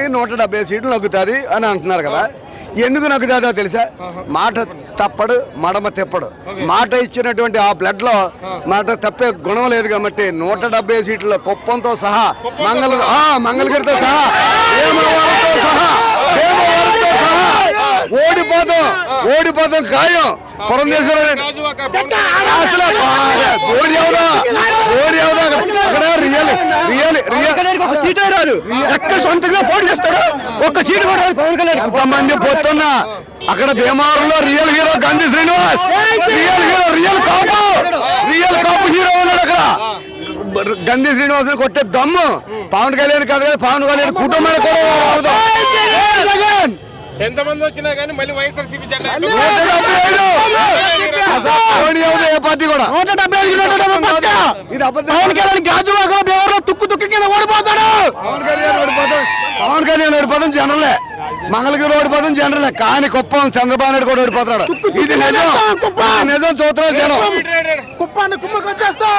170 సీట్లు నగ్గుతుంది అని అంటున్నారు కదా. ఎందుకు నగ్గుతుందో తెలుసా? మాట తప్పడు, మడమ తెప్పడు. మాట ఇచ్చినటువంటి ఆ బ్లడ్ లో మాట తప్పే గుణం లేదు కాబట్టి 170 సీట్ల కుప్పంతో సహా మంగళగిరితో సహా భీమవరంతో సహా ఓడిపోతాం ఖాయం. పురంధేశ్వర సీటే రాదు. ఎక్కడ సొంతంగా పోటీ చేస్తాడు, ఒక్క సీటు కూడా రాదు పవన్ కళ్యాణ్. కొంతమంది పోతున్నా అక్కడ భీమవరంలో real hero Gandhi Srinivas, real Kapu hero ఉన్నాడు అక్కడ. గంధి శ్రీనివాస్ కొట్టే దమ్ము పవన్ కళ్యాణ్ కాదు కదా, పవన్ కళ్యాణ్ కుటుంబానికి కూడా ఎంతమంది వచ్చినా కానీ మళ్ళీ వైఎస్ఆర్సీపీ జెండా ఏ పార్టీ కూడా 170 తుక్కు కింద ఓడిపోతాడు. పవన్ కళ్యాణ్ ఓడిపోతాం జనరలే, మంగళగిరి ఓడిపోతాం జనరలే, కానీ కుప్పం చంద్రబాబు నాయుడు కూడా ఓడిపోతాడు. ఇది నిజం చూస్తారు జనం. కుప్పాన్ని కుమ్మకొచ్చేస్తా.